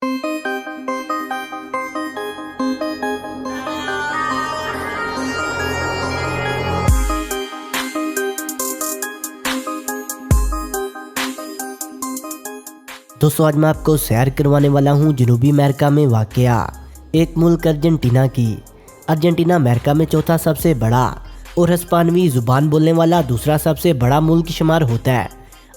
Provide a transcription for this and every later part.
दोस्तों आज मैं आपको सैर करवाने वाला हूँ जनूबी अमेरिका में वाक़या एक मुल्क अर्जेंटीना की। अर्जेंटीना अमेरिका में चौथा सबसे बड़ा और हिस्पानवी ज़ुबान बोलने वाला दूसरा सबसे बड़ा मुल्क शुमार होता है।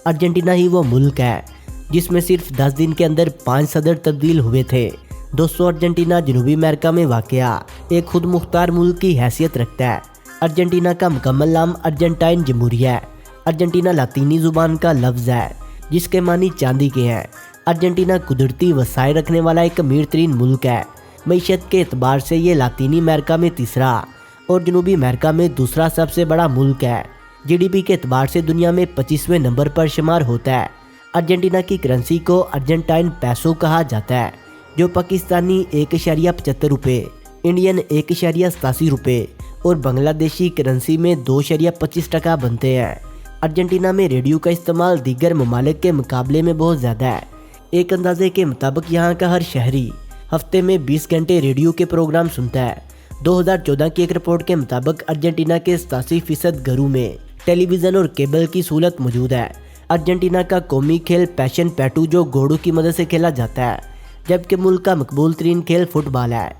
अर्जेंटीना ही वो मुल्क है जिसमें सिर्फ 10 दिन के अंदर 5 सदर तब्दील हुए थे। दोस्तों अर्जेंटीना जनूबी अमेरिका में वाक़या एक खुद मुख्तार मुल्क की हैसियत रखता है। अर्जेंटीना का मुकम्मल नाम अर्जेंटाइन जमहूरिया है। अर्जेंटीना लातीनी ज़ुबान का लफ्ज़ है जिसके मानी चांदी के हैं। अर्जेंटीना कुदरती वसाइल रखने वाला एक अमीर तरीन मुल्क है। मईशत के एतबार से ये लातीनी अमेरिका में तीसरा और जनूबी अमेरिका में दूसरा सबसे बड़ा मुल्क है। जीडीपी के एतबार से दुनिया में 25वें नंबर पर शुमार होता है। अर्जेंटीना की करेंसी को अर्जेंटाइन पैसो कहा जाता है जो पाकिस्तानी 1.75 रुपये, इंडियन 1.87 रुपये और बांग्लादेशी करेंसी में 2.25 टका बनते हैं। अर्जेंटीना में रेडियो का इस्तेमाल दीगर ममालिक के मुकाबले में बहुत ज़्यादा है। एक अंदाजे के मुताबिक यहाँ का हर शहरी हफ्ते में 20 घंटे रेडियो के प्रोग्राम सुनता है। 2014 की एक रिपोर्ट के मुताबिक अर्जेंटीना के 87% घरों में टेलीविज़न और केबल की सहूलत मौजूद है। अर्जेंटीना का कौमी खेल पैशन पैटू जो घोड़ों की मदद से खेला जाता है, जबकि मुल्क का मकबूल तरीन खेल फुटबॉल है।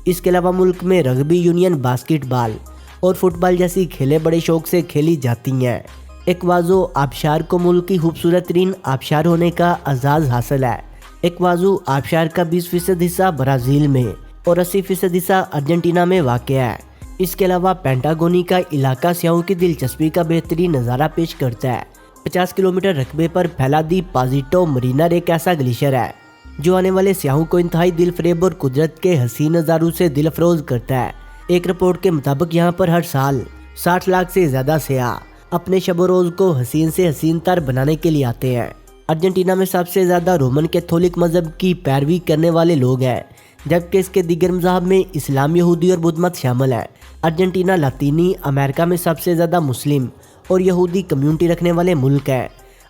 इसके अलावा मुल्क में रग्बी यूनियन, बास्केटबॉल और फुटबॉल जैसी खेलें बड़े शौक से खेली जाती हैं। एक्वाजो आबशार को मुल्क की खूबसूरत तरीन आबशार होने का एजाज़ हासिल है। एक्वाजो आबशार का 20% हिस्सा ब्राज़ील में और 80% हिस्सा अर्जेंटीना में वाक़या है। इसके अलावा पेंटागोनी का इलाका सियाहों की दिलचस्पी का बेहतरीन नज़ारा पेश करता है। 50 किलोमीटर रकबे पर फैला दी पाजिटो मरीना एक ऐसा ग्लेशियर है जो आने वाले सियाहों को इंतहाई दिलफरेब और कुदरत के हसीन नज़ारों से दिल अफरोज़ करता है। एक रिपोर्ट के मुताबिक यहाँ पर हर साल 60 लाख से ज़्यादा सियाह अपने शब रोज़ को हसीन से हसीन तर बनाने के लिए आते हैं। अर्जेंटीना में सबसे ज़्यादा रोमन कैथोलिक मज़हब की पैरवी करने वाले लोग हैं, जबकि इसके दीगर मज़हब में इस्लाम, यहूदी और बुद्ध मत शामिल है। अर्जेंटीना लातीनी अमेरिका में सबसे ज़्यादा मुस्लिम और यहूदी कम्यूनिटी रखने वाले मुल्क है।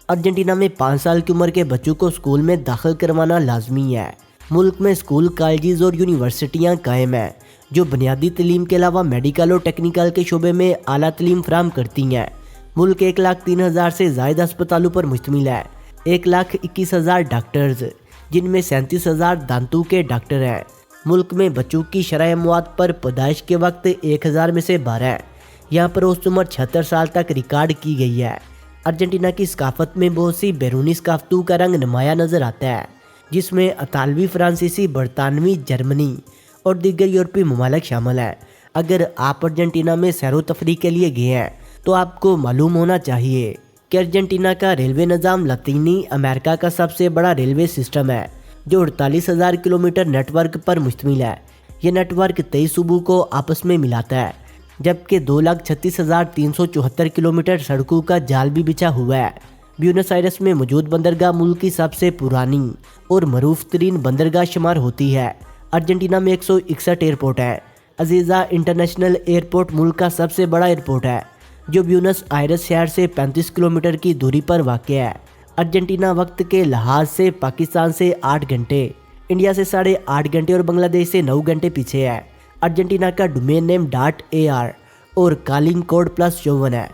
अर्जेंटीना में 5 साल की उम्र के बच्चों को स्कूल में दाखिल करवाना लाजमी है। मुल्क में स्कूल, कॉलेज और यूनिवर्सिटियाँ कायम हैं जो बुनियादी तलीम के अलावा मेडिकल और टेक्निकल के शोबे में आला तलीम फराहम करती हैं। मुल्क 1,03,000 से ज़ायद अस्पतालों पर मुश्तमिल है। 1,21,000 डॉक्टर्स, जिनमें 37,000 दांतों के डॉक्टर हैं। मुल्क में बच्चों की शरह अमवात पर पैदाइश के वक्त 1,000 में से 12 है। यहाँ पर औसत उम्र 76 साल तक रिकॉर्ड की गई है। अर्जेंटीना की सकाफत में बहुत सी बैरूनी सकाफतों का रंग नुमाया नज़र आता है, जिसमें इतालवी, फ्रांसीसी, बरतानवी, जर्मनी और दीगर यूरोपीय ममालिक शामिल हैं। अगर आप अर्जेंटीना में सैर व तफरीह के लिए गए हैं तो आपको मालूम होना चाहिए कि अर्जेंटीना का रेलवे निज़ाम लातीनी अमेरिका का सबसे बड़ा रेलवे सिस्टम है जो 48,000 किलोमीटर नेटवर्क पर मुश्तमिल है। यह नेटवर्क 23 सूबों को आपस में मिलाता है, जबकि 2,36,374 किलोमीटर सड़कों का जाल भी बिछा हुआ है। ब्यूनस आयरस में मौजूद बंदरगाह मुल्क की सबसे पुरानी और मरूफ तरीन बंदरगाह शुमार होती है। अर्जेंटीना में 161 एयरपोर्ट है। अजीज़ा इंटरनेशनल एयरपोर्ट मुल्क का सबसे बड़ा एयरपोर्ट है जो ब्यूनस आयरस शहर से 35 किलोमीटर की दूरी पर वाक़या है। अर्जेंटीना वक्त के लिहाज से पाकिस्तान से 8 घंटे, इंडिया से 8.5 घंटे और बांग्लादेश से 9 घंटे पीछे है। अर्जेंटीना का डोमेन नेम .ar और कॉलिंग कोड +54 है।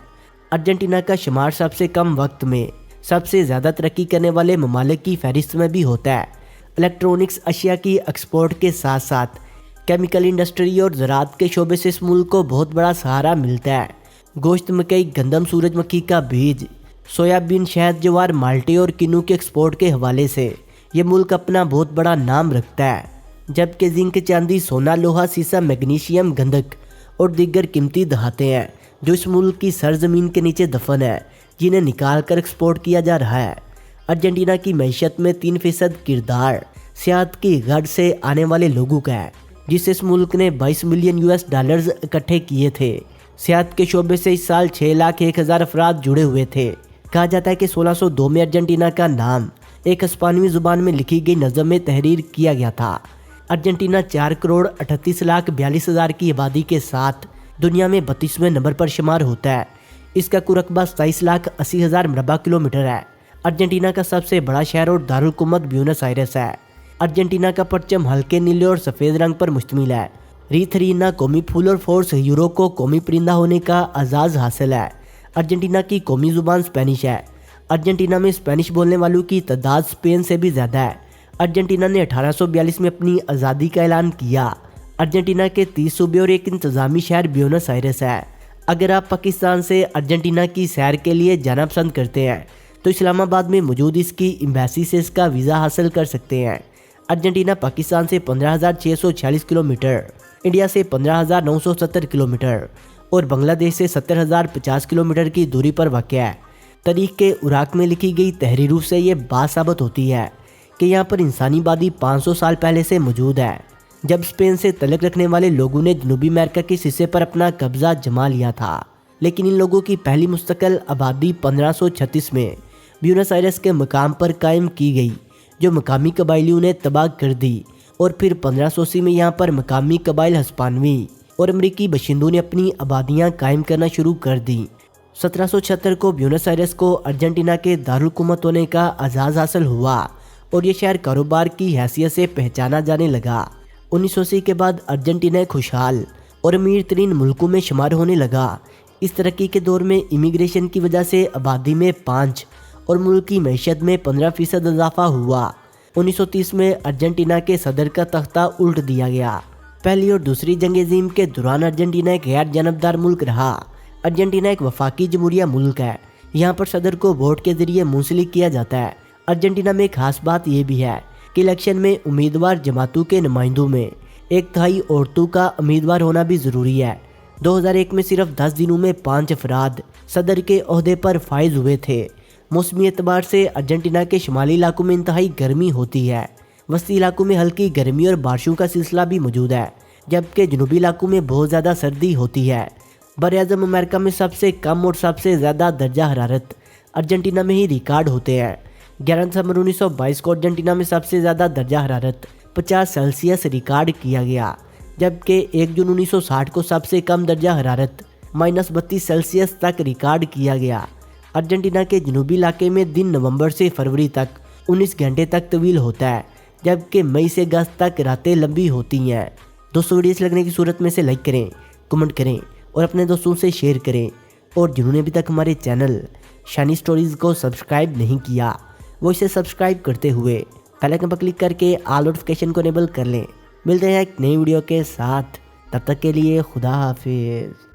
अर्जेंटीना का शुमार सबसे कम वक्त में सबसे ज़्यादा तरक्की करने वाले ममालिक की फहरिस्त में भी होता है। इलेक्ट्रॉनिक्स अशिया की एक्सपोर्ट के साथ साथ केमिकल इंडस्ट्री और ज़राअत के शोबे से इस मुल्क को बहुत बड़ा सहारा मिलता है। गोश्त, मकई, गंदम, सूरजमुखी का बीज, सोयाबीन, शहद, ज्वार, माल्टे और किन्नू के एक्सपोर्ट के हवाले से ये मुल्क अपना बहुत बड़ा नाम रखता है। जबकि जिंक, चांदी, सोना, लोहा, सीसा, मैग्नीशियम, गंधक और दीगर कीमती धातें हैं जो इस मुल्क की सरजमीन के नीचे दफन है, जिन्हें निकाल कर एक्सपोर्ट किया जा रहा है। अर्जेंटीना की मैशत में 3% किरदार सियाहत की गर्ज से आने वाले लोगों का है, जिससे इस मुल्क ने $22 मिलियन इकट्ठे किए थे। सियाहत के शोबे से इस साल 6,01,000 अफराद जुड़े हुए थे। कहा जाता है कि 1602 में अर्जेंटीना का नाम एक हिस्पानवी ज़ुबान में लिखी गई नज़म में तहरीर किया गया था। अर्जेंटीना 4,38,42,000 की आबादी के साथ दुनिया में 32वें नंबर पर शुमार होता है। इसका कुल रकबा 27,80,000 मरबा किलोमीटर है। अर्जेंटीना का सबसे बड़ा शहर और दारुल हुकूमत ब्यूनस आयरस है। अर्जेंटीना का परचम हल्के नीले और सफ़ेद रंग पर मुश्तमिल है। रीथरीना कौमी फूल और फोर्स यूरो को कौमी परिंदा होने का एजाज़ हासिल है। अर्जेंटीना की कौमी ज़ुबान स्पेनिश है। अर्जेंटीना में स्पेनिश बोलने वालों की तादाद स्पेन से भी ज़्यादा है। अर्जेंटीना ने 1842 में अपनी आज़ादी का ऐलान किया। अर्जेंटीना के 30 सूबे और एक इंतज़ामी शहर ब्यूनस आयरस है। अगर आप पाकिस्तान से अर्जेंटीना की सैर के लिए जाना पसंद करते हैं तो इस्लामाबाद में मौजूद इसकी एम्बेसी से इसका वीज़ा हासिल कर सकते हैं। अर्जेंटीना पाकिस्तान से 15,646 किलोमीटर, इंडिया से 15,970 किलोमीटर और बांग्लादेश से 70,050 किलोमीटर की दूरी पर वाक़या है। तारीख के उराक में लिखी गई तहरीरों से ये बात साबित होती है कि यहाँ पर इंसानी आबादी 500 साल पहले से मौजूद है, जब स्पेन से तल्लुक़ रखने वाले लोगों ने जनूबी अमेरिका के हिस्से पर अपना कब्जा जमा लिया था। लेकिन इन लोगों की पहली मुस्तकिल आबादी 1536 में ब्यूनस आयरस के मकाम पर कायम की गई, जो मकामी कबाइलियों ने तबाह कर दी। और फिर 1580 में यहाँ पर मकामी कबाइल हिस्पानवी और अमरीकी बशिंदों ने अपनी आबादियाँ कायम करना शुरू कर दी। 1776 को ब्यूनस आयरस को अर्जेंटीना के दारुलकुमत होने का एजाज़ हासिल हुआ और ये शहर कारोबार की हैसियत से पहचाना जाने लगा। 1980 के बाद अर्जेंटीना एक खुशहाल और अमीर तरीन मुल्कों में शुमार होने लगा। इस तरक्की के दौर में इमिग्रेशन की वजह से आबादी में 5 और मुल्क की मैशत में 15% इजाफा हुआ। 1930 में अर्जेंटीना के सदर का तख्ता उल्ट दिया गया। पहली और दूसरी जंग अज़ीम के दौरान अर्जेंटीना एक गैर जानबदार मुल्क रहा। अर्जेंटीना एक वफाकी जमहूरिया मुल्क है। यहाँ पर सदर को वोट के जरिए मुंसलिक किया जाता है। अर्जेंटीना में एक खास बात यह भी है कि इलेक्शन में उम्मीदवार जमातों के नुमाइंदों में 1/3 औरतों का उम्मीदवार होना भी ज़रूरी है। 2001 में सिर्फ 10 दिनों में 5 अफराद सदर के ओहदे पर फाइज हुए थे। मौसमी एतबार से अर्जेंटीना के शुमाली इलाकों में इंतहाई गर्मी होती है। वस्ती इलाकों में हल्की गर्मी और बारिशों का सिलसिला भी मौजूद है, जबकि जनूबी इलाकों में बहुत ज़्यादा सर्दी होती है। बर-ए-आज़म अमेरिका में सबसे कम और सबसे ज़्यादा दर्जा हरारत अर्जेंटीना में ही रिकॉर्ड होते हैं। 11 दिसंबर 1922 को अर्जेंटीना में सबसे ज़्यादा दर्जा हरारत 50 सेल्सियस रिकॉर्ड किया गया, जबकि 1 जून 1960 को सबसे कम दर्जा हरारत -32 सेल्सियस तक रिकॉर्ड किया गया। अर्जेंटीना के जनूबी इलाके में दिन नवंबर से फरवरी तक 19 घंटे तक तवील होता है, जबकि मई से अगस्त तक रातें लंबी होती हैं। दोस्तों, वीडियो अच्छी लगने की सूरत में से लाइक करें, कमेंट करें और अपने दोस्तों से शेयर करें। और जिन्होंने अभी तक हमारे चैनल शानी स्टोरीज़ को सब्सक्राइब नहीं किया, वो इसे सब्सक्राइब करते हुए बेल आइकन पर क्लिक करके ऑल नोटिफिकेशन को इनेबल कर लें। मिलते हैं एक नई वीडियो के साथ, तब तक के लिए खुदा हाफिज़।